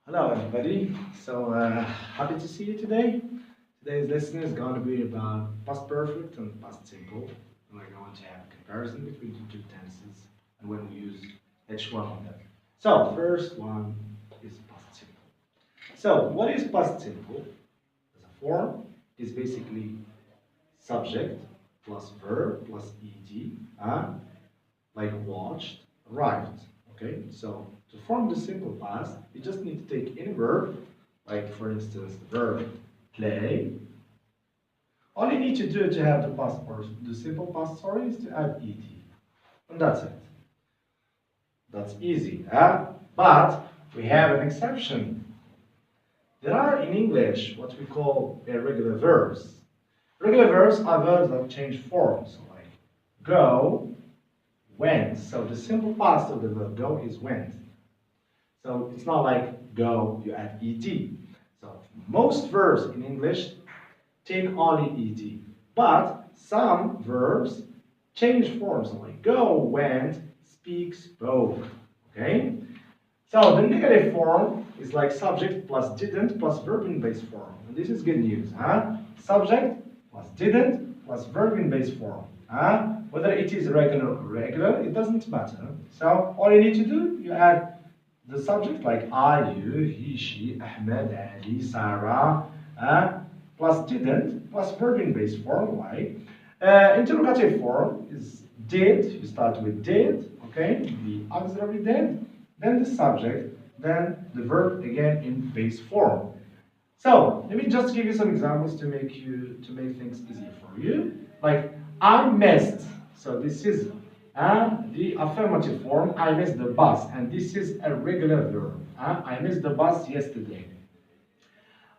Hello everybody, happy to see you today. Today's lesson is going to be about past perfect and past simple. And we're going to have a comparison between the two tenses and when we use each one of them. So, first one is past simple. So, what is past simple? As a form is basically subject plus verb plus ed, like watched, arrived. Okay, so to form the simple past, you just need to take any verb, like for instance the verb play. All you need to do to have the past or the simple past, sorry, is to add ed, and that's it. That's easy, huh? But we have an exception. There are in English what we call irregular verbs. Regular verbs are verbs that change form, so like go, went. So the simple past of the verb go is went. So it's not like go, you add ed. So most verbs in English take only ed. But some verbs change forms, like go, went, speak, spoke. Okay? So the negative form is like subject plus didn't plus verb in base form. And this is good news, huh? Subject plus didn't plus verb in base form. Whether it is regular or irregular, it doesn't matter. So all you need to do, you add the subject like I, you, he, she, Ahmed, Ali, Sarah, plus didn't, plus verb in base form, like. Interrogative form is did, you start with did, okay, the auxiliary did, then the subject, then the verb again in base form. So let me just give you some examples to make things easier for you. Like I missed, so this is the affirmative form, I missed the bus, and this is a regular verb. I missed the bus yesterday.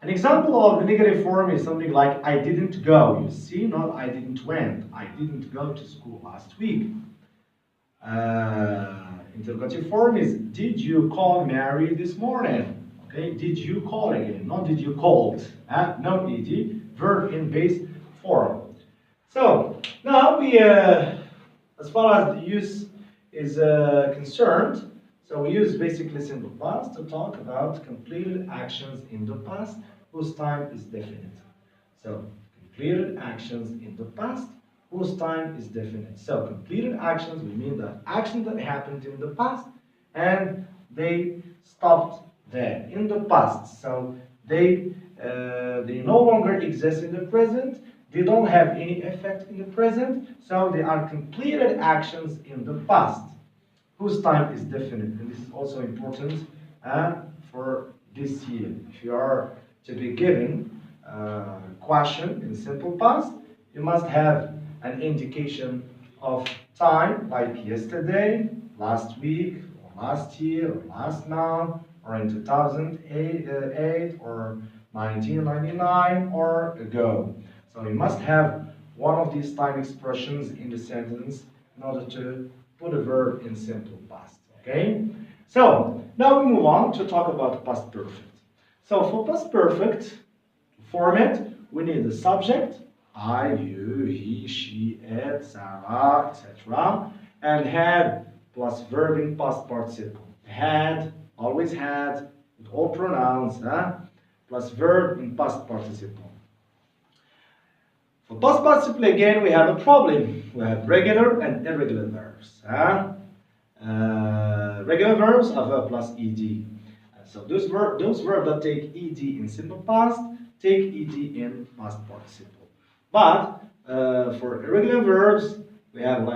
An example of the negative form is something like I didn't go. You see, not I didn't went. I didn't go to school last week. Interrogative form is did you call Mary this morning? Okay, did you call again? Not did you called. No ed, verb in base form. So now we as far as the use is concerned, so we use basically simple past to talk about completed actions in the past whose time is definite. So completed actions in the past whose time is definite. So completed actions, we mean that actions that happened in the past and they stopped there in the past. So they no longer exist in the present. They don't have any effect in the present, so they are completed actions in the past, whose time is definite. And this is also important for this year. If you are to be given a question in simple past, you must have an indication of time, like yesterday, last week, or last year, or last month, or in 2008, or 1999, or ago. So you must have one of these time expressions in the sentence in order to put a verb in simple past. Okay? So now we move on to talk about past perfect. So for past perfect format, we need the subject, I, you, he, she, it, Sarah, etc. And had plus verb in past participle. Had, always had, with all pronouns, plus verb in past participle. For past participle again, we have a problem. We have regular and irregular verbs. Regular verbs are verb plus ed. So those verbs that take ed in simple past take ed in past participle. But for irregular verbs, we have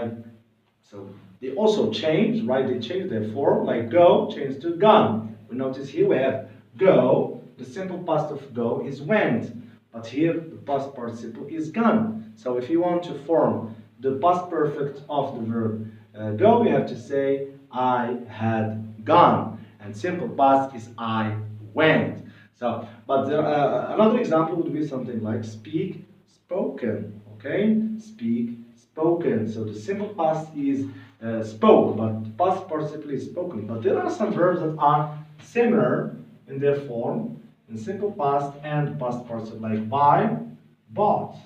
so they also change, right? They change their form, like go changed to gone. We notice here we have go. The simple past of go is went. But here, the past participle is gone. So if you want to form the past perfect of the verb go, you have to say, I had gone. And simple past is I went. So, but another example would be something like speak, spoken. Okay? Speak, spoken. So the simple past is spoke, but the past participle is spoken. But there are some verbs that are similar in their form, in simple past and past participle, like buy, bought.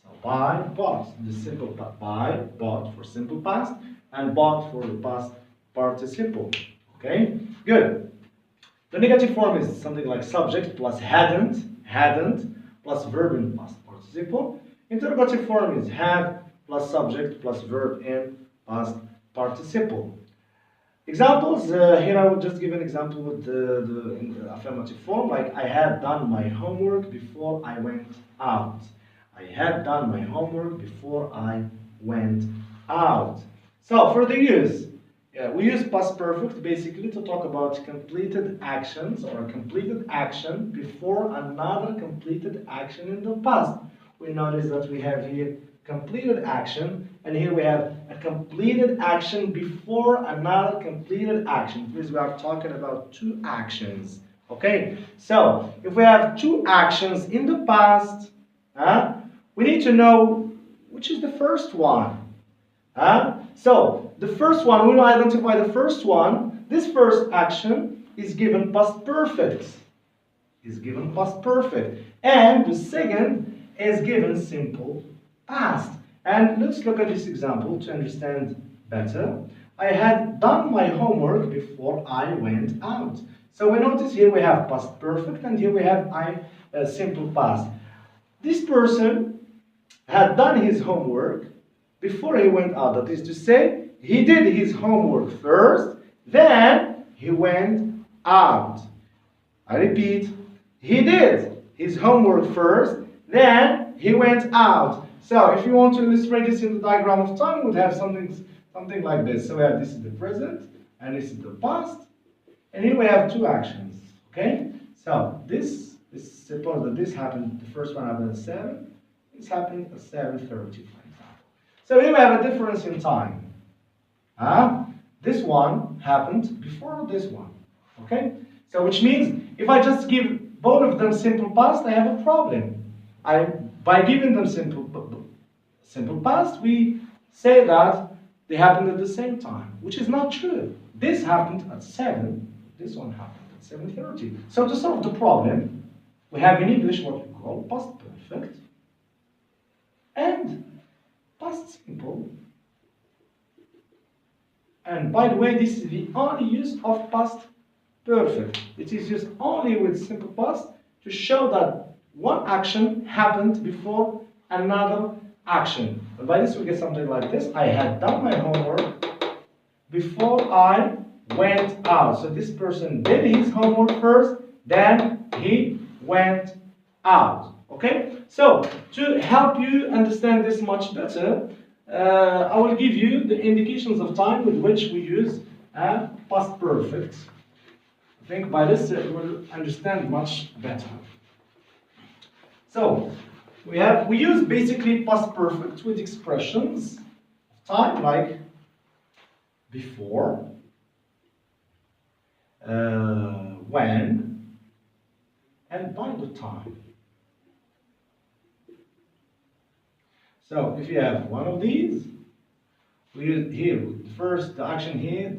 So buy, bought. The simple buy, bought for simple past, and bought for the past participle. Okay, good. The negative form is something like subject plus hadn't plus verb in past participle. Interrogative form is had plus subject plus verb in past participle. Examples, here I will just give an example with in the affirmative form, like I had done my homework before I went out. I had done my homework before I went out. So for the use, we use past perfect basically to talk about completed actions or a completed action before another completed action in the past. We notice that we have here completed action, and here we have a completed action before another completed action, because we are talking about two actions. Okay, so if we have two actions in the past, we need to know which is the first one. So the first one, we will identify the first one. This first action is given past perfect. Is given past perfect, and the second is given simple past. And let's look at this example to understand better. I had done my homework before I went out. So we notice here we have past perfect, and here we have simple past. This person had done his homework before he went out. That is to say, he did his homework first, then he went out. I repeat, he did his homework first, then he went out. So if you want to illustrate this in the diagram of time, we would have something like this. So we have this is the present, and this is the past, and here we have two actions. Okay? So suppose that this happened, the first one happened at 7, this happened at 7:30, for example. So here we have a difference in time. This one happened before this one. Okay? So which means if I just give both of them simple past, I have a problem. By giving them simple past, we say that they happened at the same time, which is not true. This happened at 7, this one happened at 7:30. So to solve the problem, we have in English what we call past perfect and past simple. And by the way, this is the only use of past perfect. It is used only with simple past to show that one action happened before another action. And by this we get something like this. I had done my homework before I went out. So this person did his homework first, then he went out. Okay? So to help you understand this much better, I will give you the indications of time with which we use past perfect. I think by this you will understand much better. So we use basically past perfect with expressions of time like before, when, and by the time. So if you have one of these, we use here the action here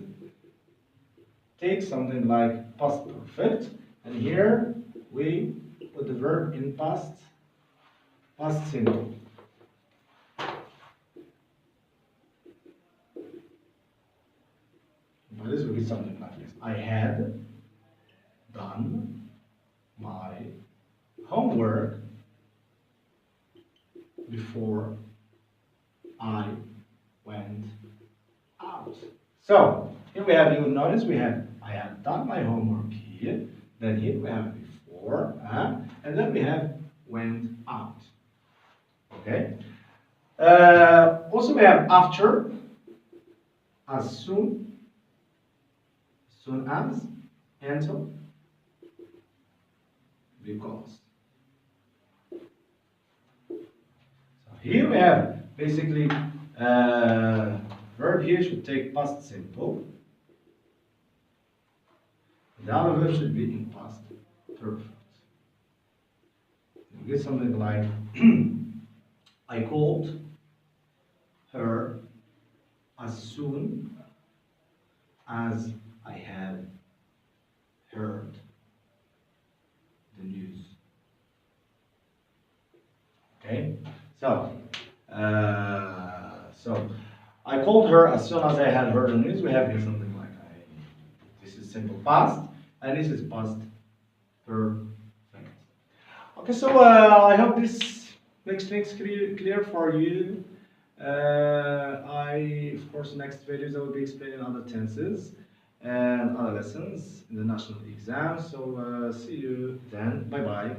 takes something like past perfect, and here we put the verb in past simple. By this we get something like this. I had done my homework before I went out. So here we have, you will notice we have I have done my homework here, then here we have before, and then we have went out. Okay. Also we have after, as soon as, until, because. So here we have basically verb here should take past simple. The other verb should be in past perfect. You get something like I called her as soon as I had heard the news. Okay, so I called her as soon as I had heard the news. We have here something like this is simple past. and this is past perfect. Okay, so I hope this makes things clear for you. Of course, next videos I will be explaining other tenses and other lessons in the national exam. So see you then. Bye bye.